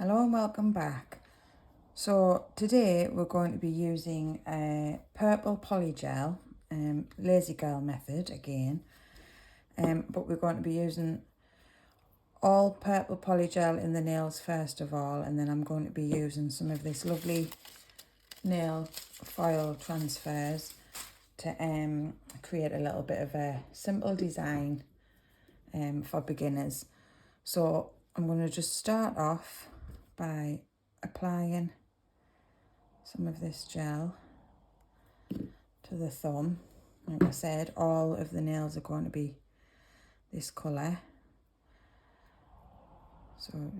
Hello and welcome back. So today we're going to be using a purple polygel, Lazy Girl Method again, but we're going to be using all purple polygel in the nails first of all, and then I'm going to be using some of this lovely nail foil transfers to create a little bit of a simple design for beginners. So I'm going to just start off by applying some of this gel to the thumb. Like I said, all of the nails are going to be this colour. So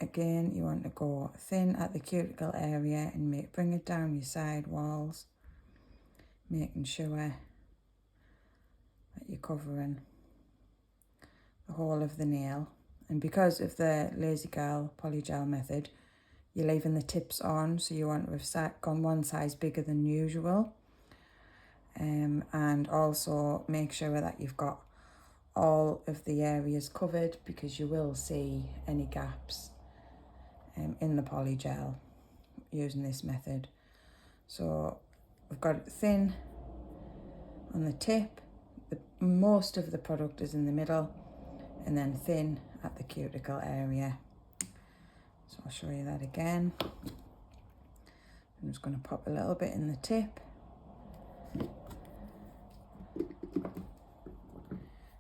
again, you want to go thin at the cuticle area and bring it down your side walls, making sure that you're covering the whole of the nail. And because of the Lazy Girl Polygel Method, you're leaving the tips on, so you want to have gone one size bigger than usual. And also make sure that you've got all of the areas covered, because you will see any gaps in the polygel using this method. So we've got it thin on the tip, most of the product is in the middle, and then thin at the cuticle area. So I'll show you that again. I'm just going to pop a little bit in the tip.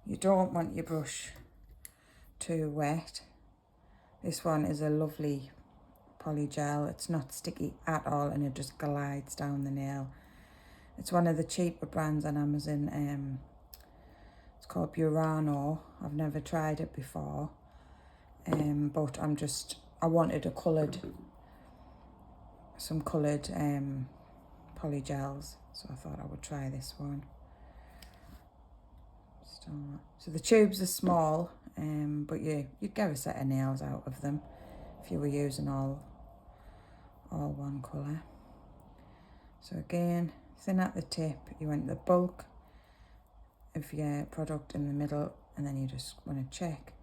You don't want your brush too wet. This one is a lovely polygel. It's not sticky at all, and it just glides down the nail. It's one of the cheaper brands on Amazon. It's called Burano. I've never tried it before, but I wanted some coloured polygels, so I thought I would try this one. So the tubes are small, but you'd get a set of nails out of them if you were using all one colour. So again, thin at the tip, you want the bulk of your product in the middle, and then you just want to check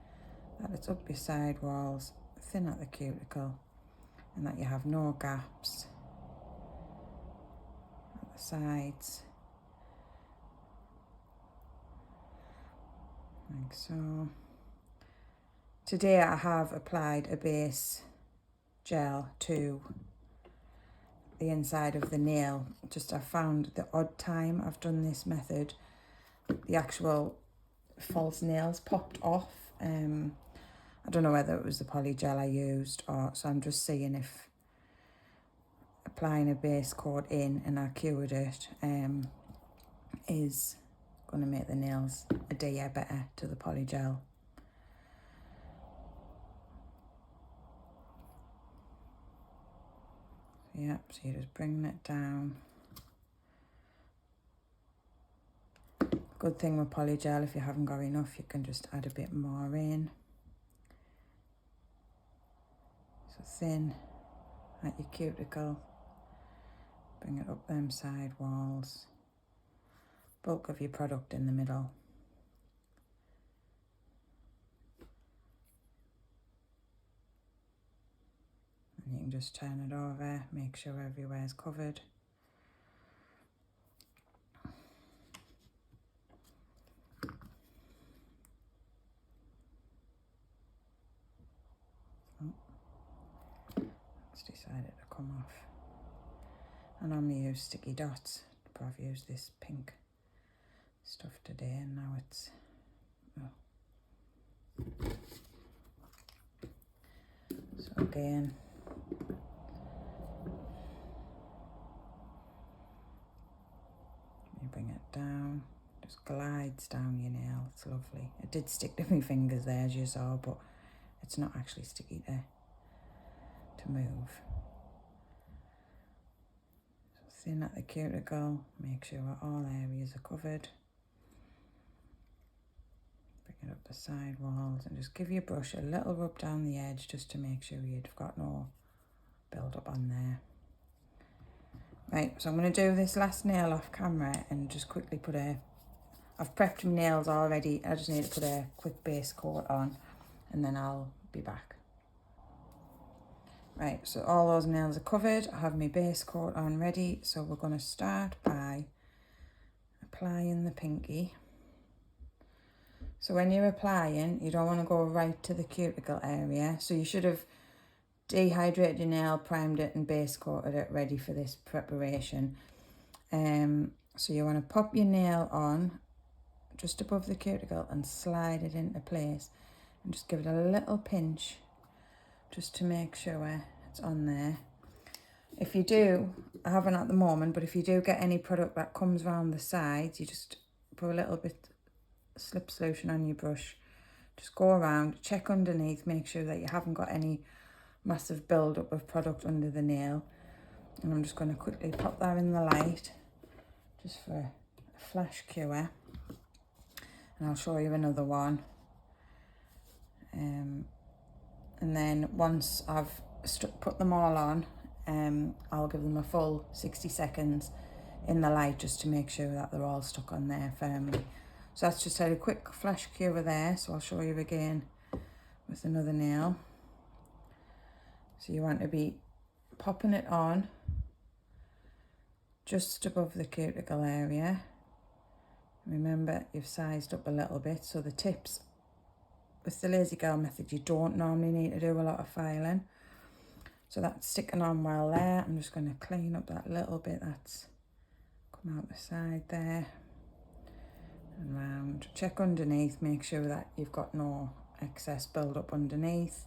that it's up your side walls, thin at the cuticle, and that you have no gaps at the sides, like so. Today I have applied a base gel to the inside of the nail. I found the odd time I've done this method, the actual false nails popped off. I don't know whether it was the polygel I used, so I'm just seeing if applying a base coat in and I cured it is going to make the nails adhere better to the polygel. Yep, so you're just bringing it down. Good thing with polygel, if you haven't got enough, you can just add a bit more in. So thin at your cuticle, bring it up them side walls, bulk of your product in the middle. And you can just turn it over, make sure everywhere's covered. It's decided to come off. I normally use sticky dots, but I've used this pink stuff today, and now it's so again, you bring it down, just glides down your nail. It's lovely. It did stick to my fingers there, as you saw, but it's not actually sticky to move. So thin at the cuticle, make sure all areas are covered. Bring it up the side walls and just give your brush a little rub down the edge, just to make sure you've got no build up on there. Right, so I'm going to do this last nail off camera and just quickly I've prepped my nails already. I just need to put a quick base coat on, and then I'll be back. Right, so all those nails are covered. I have my base coat on ready. So we're going to start by applying the pinky. So when you're applying, you don't want to go right to the cuticle area. So you should have dehydrated your nail, primed it and base coated it ready for this preparation. So you want to pop your nail on just above the cuticle and slide it into place and just give it a little pinch just to make sure it's on there. If you do, I haven't at the moment, but if you do get any product that comes around the sides, you just put a little bit slip solution on your brush, just go around, check underneath, make sure that you haven't got any massive build-up of product under the nail. And I'm just going to quickly pop that in the light just for a flash cure, and I'll show you another one. And then once I've put them all on, I'll give them a full 60 seconds in the light just to make sure that they're all stuck on there firmly. So that's just a quick flash cure there. So I'll show you again with another nail. So you want to be popping it on just above the cuticle area. Remember, you've sized up a little bit, so the tips with the Lazy Girl method, you don't normally need to do a lot of filing. So that's sticking on well there. I'm just going to clean up that little bit that's come out the side there and round. Check underneath, make sure that you've got no excess build up underneath.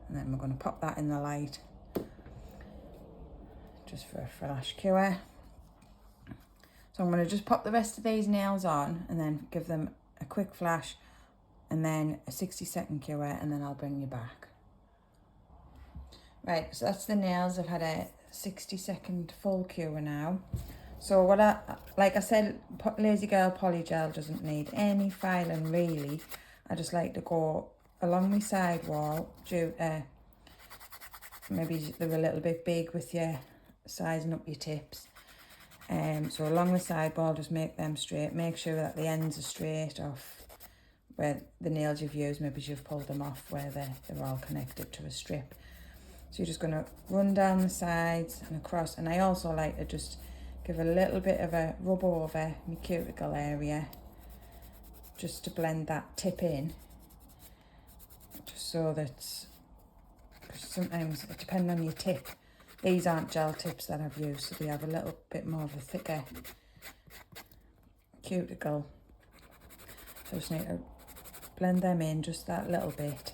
And then we're going to pop that in the light just for a flash cure. So I'm going to just pop the rest of these nails on and then give them a quick flash and then a 60-second cure, and then I'll bring you back. Right, so that's the nails. I've had a 60-second full cure now. So like I said, Lazy Girl Polygel doesn't need any filing really. I just like to go along my side wall due to maybe they're a little bit big with your sizing up your tips. So along the side wall, just make them straight. Make sure that the ends are straight off where the nails you've used, maybe you've pulled them off where they're all connected to a strip. So you're just going to run down the sides and across. And I also like to just give a little bit of a rub over my cuticle area just to blend that tip in. Just so that, because sometimes it depends on your tip. These aren't gel tips that I've used, so they have a little bit more of a thicker cuticle. So I just need to blend them in just that little bit.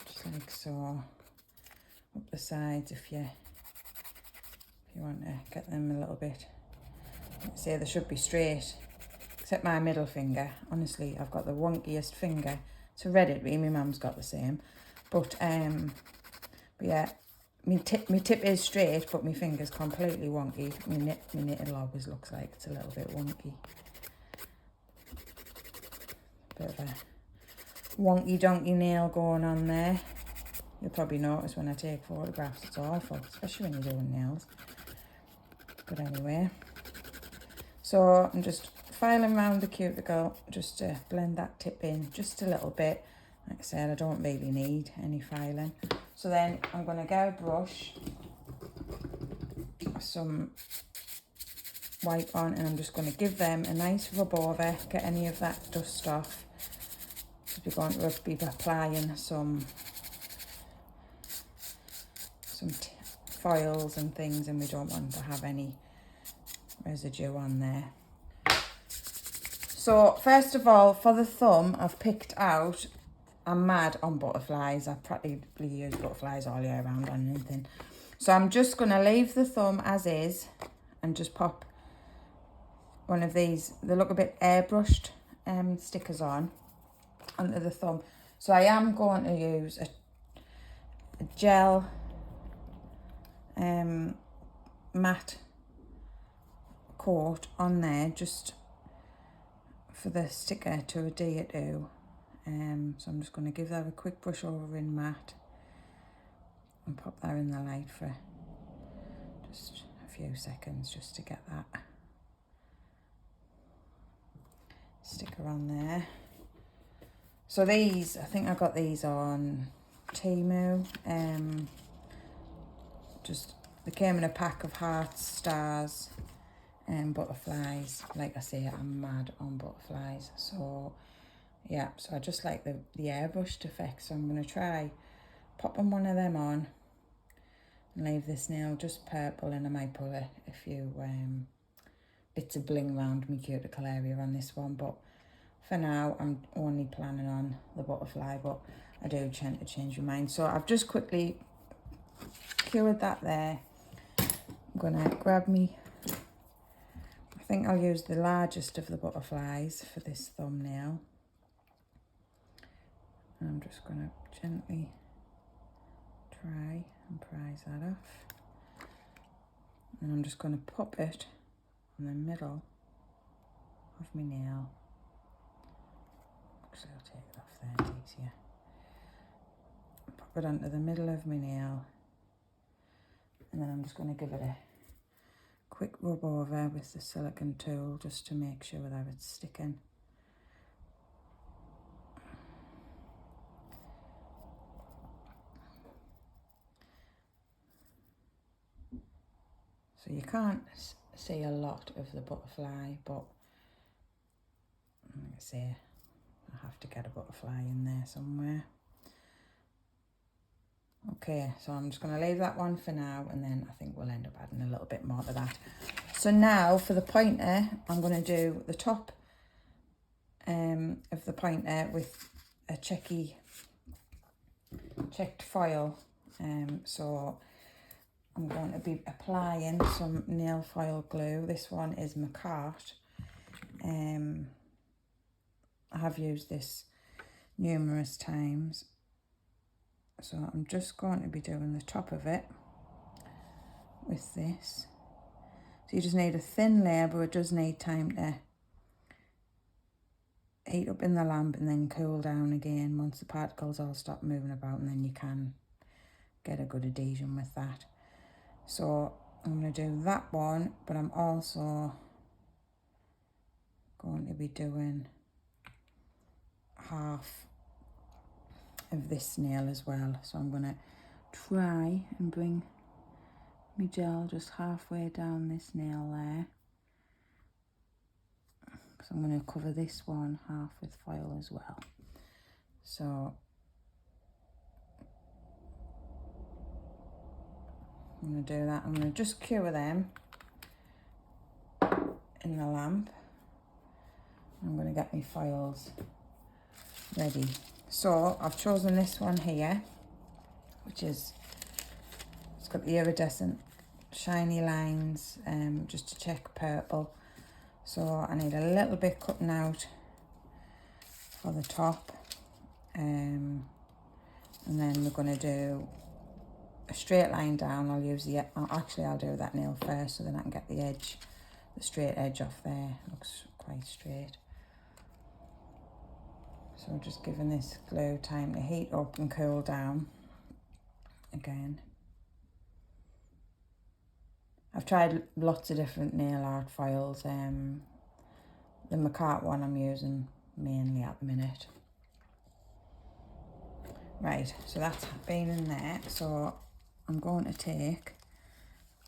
Just like so. Up the sides if you want to get them a little bit. Like I say, they should be straight, except my middle finger. Honestly, I've got the wonkiest finger. It's hereditary, my mum's got the same. But yeah, my tip is straight, but my finger's completely wonky. My knitting always looks like it's a little bit wonky. Bit of a wonky donkey nail going on there. You'll probably notice when I take photographs, it's awful, especially when you're doing nails. But anyway, so I'm just filing around the cuticle just to blend that tip in just a little bit. Like I said, I don't really need any filing. So then I'm going to get a brush, some wipe on, and I'm just going to give them a nice rub over, get any of that dust off. We're going to be applying some foils and things, and we don't want to have any residue on there. So first of all, for the thumb, I've picked out, I'm mad on butterflies. I practically use butterflies all year round on anything. So I'm just going to leave the thumb as is and just pop one of these, they look a bit airbrushed, stickers onto the thumb. So I am going to use a gel matte coat on there just for the sticker to adhere to. So I'm just going to give that a quick brush over in matte and pop that in the light for just a few seconds just to get that sticker on there. So these, I think I got these on Temu. Just, they came in a pack of hearts, stars, and butterflies. Like I say, I'm mad on butterflies. So yeah, so I just like the airbrushed effect. So I'm going to try popping one of them on and leave this nail just purple, and I might put a few bits of bling around my cuticle area on this one. But for now, I'm only planning on the butterfly, but I do tend to change my mind. So I've just quickly cured that there. I'm going to grab me, I think I'll use the largest of the butterflies for this thumbnail. And I'm just going to gently try and prise that off. And I'm just going to pop it in the middle of my nail. Actually, I'll take it off there, it's easier. Pop it onto the middle of my nail. And then I'm just going to give it a quick rub over with the silicone tool just to make sure that it's sticking. So you can't see a lot of the butterfly, but like I say, I have to get a butterfly in there somewhere. Okay, so I'm just going to leave that one for now, and then I think we'll end up adding a little bit more to that. So now for the pointer, I'm going to do the top of the pointer with a checked foil. So I'm going to be applying some nail file glue. This one is Macart. I have used this numerous times. So I'm just going to be doing the top of it with this. So you just need a thin layer, but it does need time to heat up in the lamp and then cool down again once the particles all stop moving about, and then you can get a good adhesion with that. So I'm going to do that one, but I'm also going to be doing half of this nail as well. So I'm going to try and bring my gel just halfway down this nail there, because I'm going to cover this one half with foil as well. So I'm going to do that. I'm going to just cure them in the lamp. I'm going to get my foils ready. So I've chosen this one here, which is, it's got the iridescent shiny lines, just to check purple. So I need a little bit cutting out for the top, and then we're going to do a straight line down. I'll use the, actually I'll do that nail first, so then I can get the edge, the straight edge off there. It looks quite straight. So I'm just giving this glue time to heat up and cool down again. I've tried lots of different nail art files. The Macart one I'm using mainly at the minute. Right, so that's been in there. So I'm going to take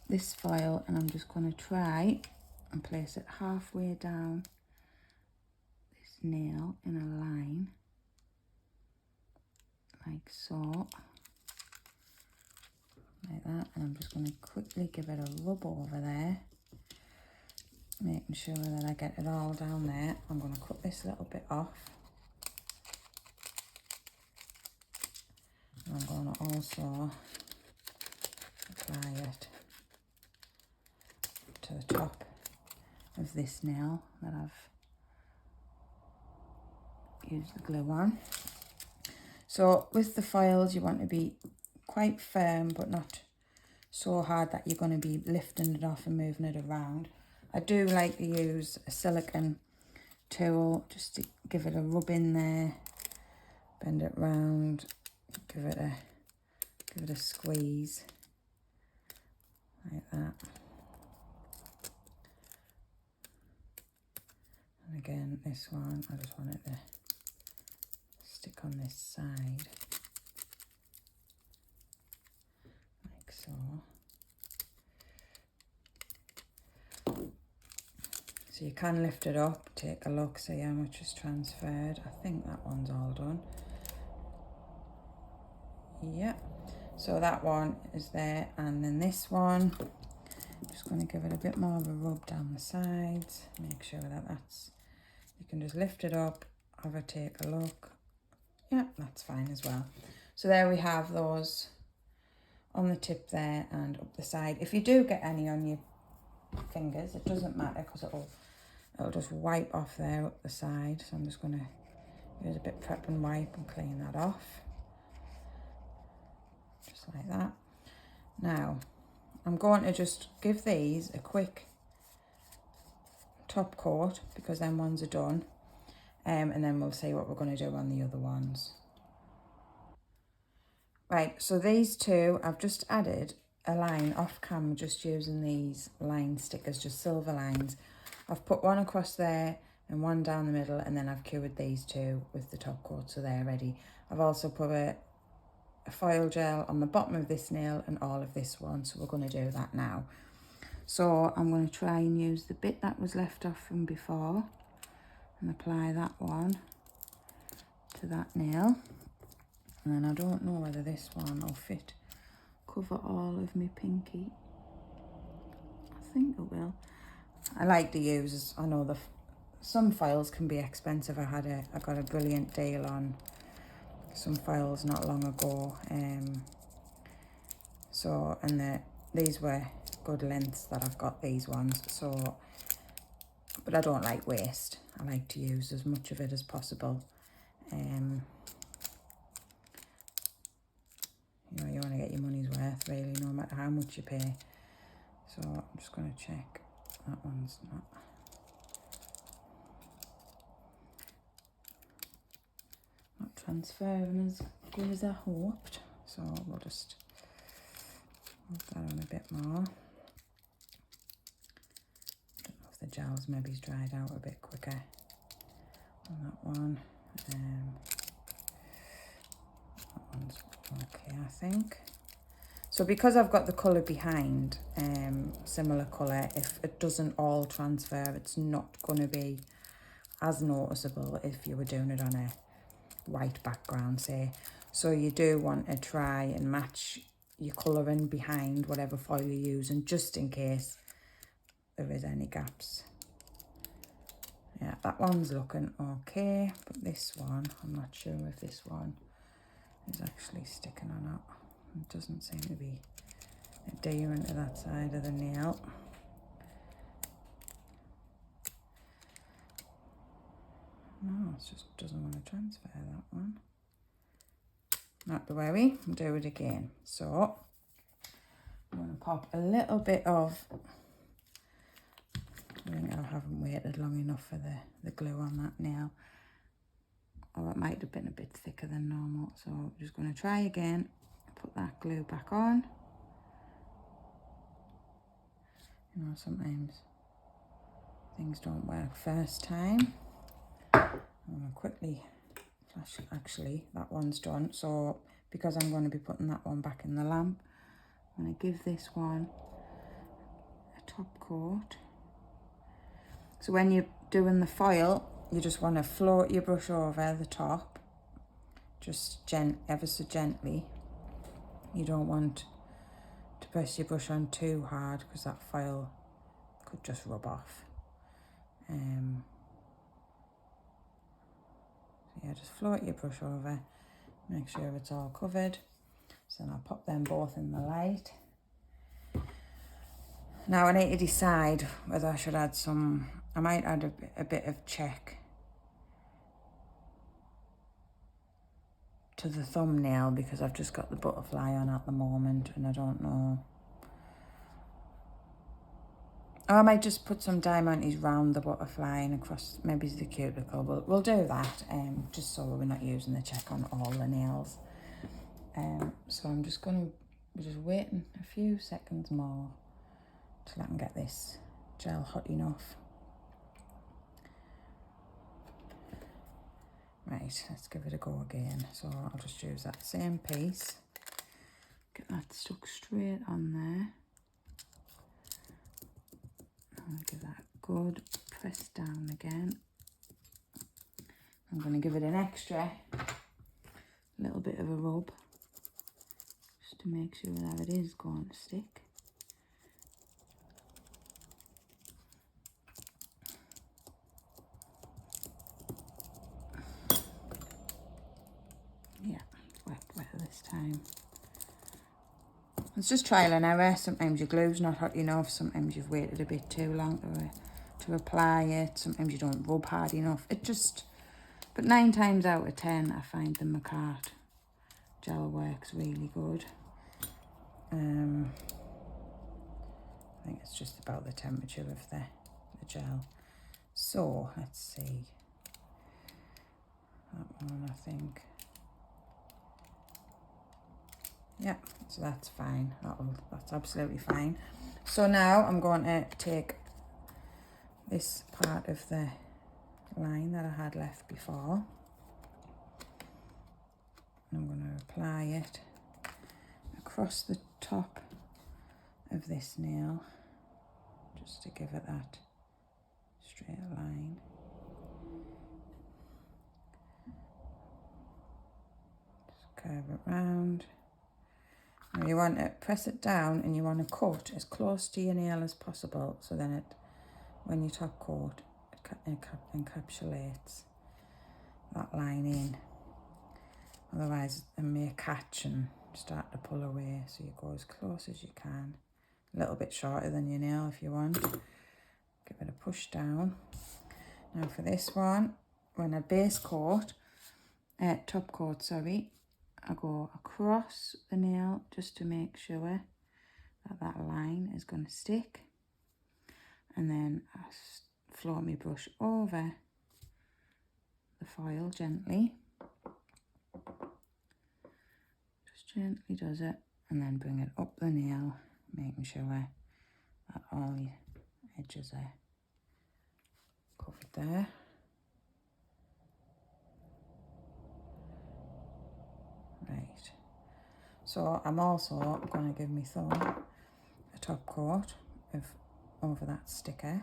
this file and I'm just going to try and place it halfway down this nail in a line, like so, like that. And I'm just going to quickly give it a rub over there, making sure that I get it all down there. I'm going to cut this little bit off. And I'm going to also apply it to the top of this nail that I've used the glue on. So with the files, you want to be quite firm, but not so hard that you're going to be lifting it off and moving it around. I do like to use a silicone tool just to give it a rub in there, bend it round, give it a squeeze like that. And again, this one, I just want it to stick on this side, like so. So you can lift it up, take a look, see how much is transferred. I think that one's all done. Yeah, so that one is there, and then this one, just going to give it a bit more of a rub down the sides, make sure that that's, you can just lift it up, have a take a look. Yeah, that's fine as well. So there we have those on the tip there and up the side. If you do get any on your fingers, it doesn't matter because it'll just wipe off there up the side. So I'm just going to use a bit prep and wipe and clean that off. Just like that. Now, I'm going to just give these a quick top coat because them ones are done. And then we'll see what we're going to do on the other ones. Right, so these two, I've just added a line off camera just using these line stickers, just silver lines. I've put one across there and one down the middle, and then I've cured these two with the top coat, so they're ready. I've also put a foil gel on the bottom of this nail and all of this one, so we're going to do that now. So I'm going to try and use the bit that was left off from before and apply that one to that nail. And then I don't know whether this one will fit, cover all of my pinky. I think it will. I like to use, I know some files can be expensive. I got a brilliant deal on some files not long ago. These were good lengths that I've got, these ones. So, but I don't like waste. I like to use as much of it as possible. You know, you want to get your money's worth, really, no matter how much you pay. So I'm just going to check that one's not transferring as good as I hoped. So we'll just move that on a bit more. I don't know if the gel's maybe dried out a bit quicker on that one. That one's okay, I think. So because I've got the colour behind, similar colour, if it doesn't all transfer, it's not going to be as noticeable if you were doing it on a white background, say. So you do want to try and match your colouring behind whatever foil you're using, just in case there is any gaps. Yeah, that one's looking okay, but this one, I'm not sure if this one is actually sticking or not. It doesn't seem to be adhering to that side of the nail. No, it just doesn't want to transfer, that one. Not to worry, we'll do it again. So I'm going to pop a little bit of, I think I haven't waited long enough for the glue on that nail. Or it might have been a bit thicker than normal. So I'm just going to try again. Put that glue back on. You know, sometimes things don't work first time. I'm going to quickly flash, actually that one's done. So because I'm going to be putting that one back in the lamp, I'm going to give this one a top coat. So when you're doing the foil, you just want to float your brush over the top, just ever so gently. You don't want to press your brush on too hard because that foil could just rub off. So yeah, just float your brush over, make sure it's all covered. So then I'll pop them both in the light. Now I need to decide whether I should add some, I might add a bit of check to the thumbnail because I've just got the butterfly on at the moment and I don't know. Or I might just put some diamantes round the butterfly and across maybe the cuticle. We'll do that just so we're not using the check on all the nails. So I'm just waiting a few seconds more till I can get this gel hot enough. Right, let's give it a go again. So I'll just use that same piece. Get that stuck straight on there. I'll give that a good press down again. I'm going to give it an extra little bit of a rub just to make sure that it is going to stick. Yeah, it's wet this time. It's just trial and error. Sometimes your glue's not hot enough, sometimes you've waited a bit too long to apply it, sometimes you don't rub hard enough. But 9 times out of 10 I find the Macart gel works really good. I think it's just about the temperature of the gel. So let's see, that one I think. Yeah, so that's fine. That's absolutely fine. So now I'm going to take this part of the line that I had left before. I'm going to apply it across the top of this nail, just to give it that straight line. Just curve it round. Now you want to press it down and you want to cut as close to your nail as possible, so then when you top coat, it encapsulates that line in. Otherwise it may catch and start to pull away, so you go as close as you can. A little bit shorter than your nail if you want. Give it a push down. Now for this one, when I base coat, top coat, sorry, I go across the nail just to make sure that that line is going to stick. And then I float my brush over the foil gently. Just gently does it. And then bring it up the nail, making sure that all the edges are covered there. Right. So I'm also going to give my thumb a top coat over that sticker,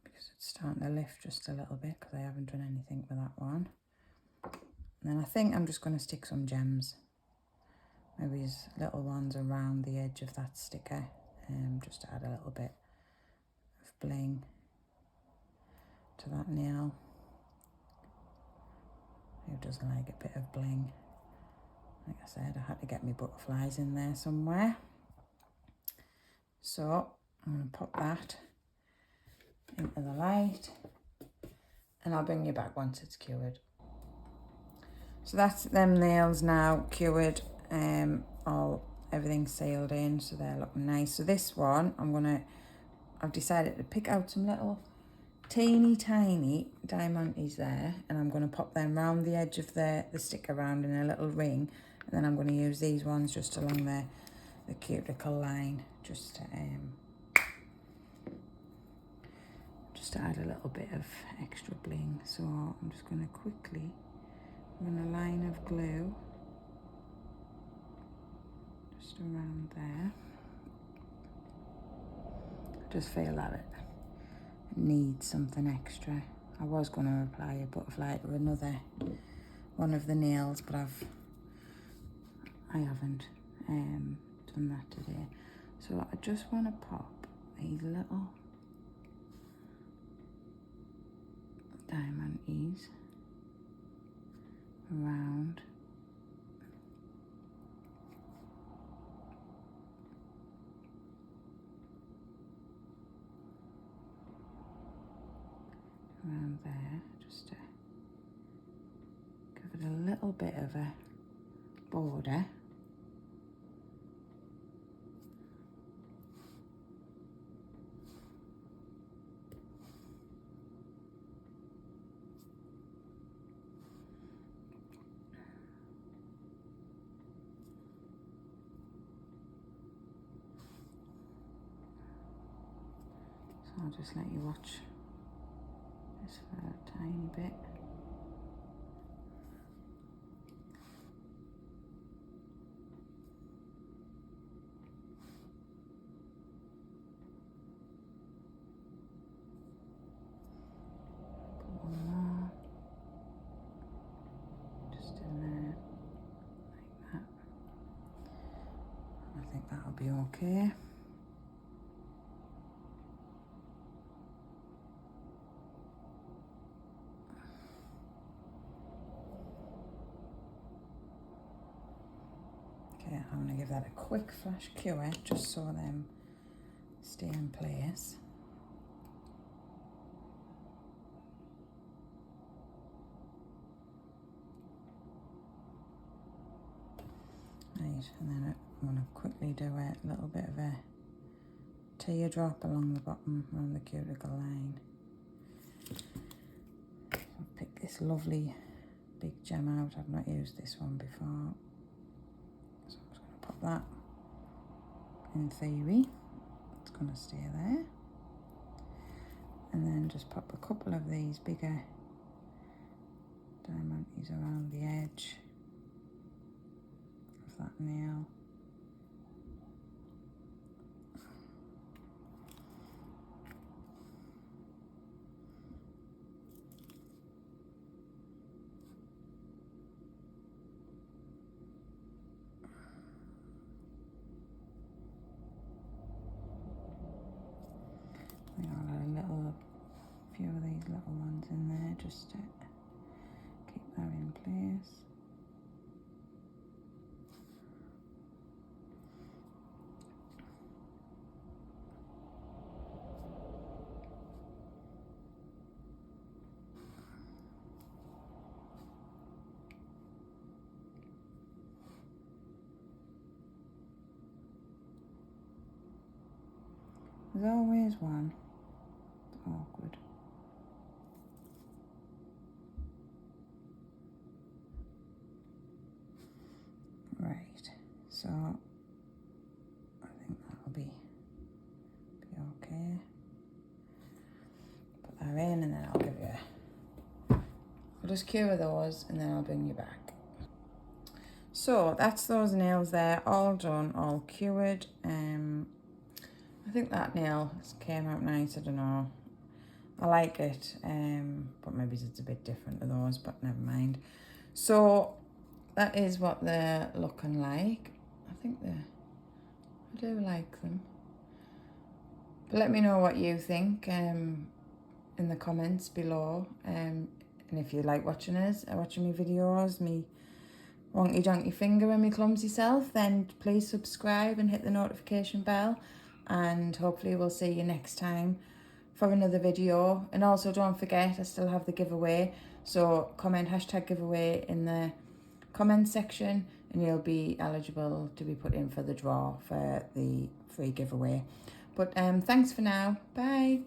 because it's starting to lift just a little bit because I haven't done anything with that one. And then I think I'm just going to stick some gems, maybe these little ones around the edge of that sticker, just to add a little bit of bling to that nail. Who doesn't like a bit of bling? Like I said, I had to get my butterflies in there somewhere. So I'm going to pop that into the light and I'll bring you back once it's cured. So that's them nails now cured, everything's sealed in, so they're looking nice. So this one, I've decided to pick out some little teeny tiny diamantes there, and I'm going to pop them round the edge of the sticker round in a little ring, and then I'm going to use these ones just along the cuticle line, just to add a little bit of extra bling. So I'm just going to quickly run a line of glue just around there. I just feel that it needs something extra. I was going to apply a butterfly to another one of the nails, but I haven't done that today. So I just want to pop these little diamantes around there, just to give it a little bit of a border. So I'll just let you watch this for a tiny bit. Put one more. Just in there, like that. I think that'll be okay. Okay, I'm going to give that a quick flash cure just so them stay in place. Right, and then I'm going to quickly do a little bit of a teardrop along the bottom, around the cuticle line. I'll pick this lovely big gem out. I've not used this one before. So I'm just going to pop that. In theory, it's going to stay there. And then just pop a couple of these bigger diamantes around the edge of that nail. I'll add a few of these little ones in there just to keep that in place. There's always one. It's awkward. Right, so I think that'll be okay. Put that in and then I'll give you I'll just cure those and then I'll bring you back. So that's those nails there, all done, all cured. I think that nail came out nice, I don't know. I like it, but maybe it's a bit different to those, but never mind. So that is what they're looking like. I think I do like them. But let me know what you think in the comments below. And if you like watching me videos, me wonky donkey finger and me clumsy self, then please subscribe and hit the notification bell. And hopefully we'll see you next time for another video. And also don't forget, I still have the giveaway. So comment #giveaway in the comment section and you'll be eligible to be put in for the draw for the free giveaway. But thanks for now. Bye.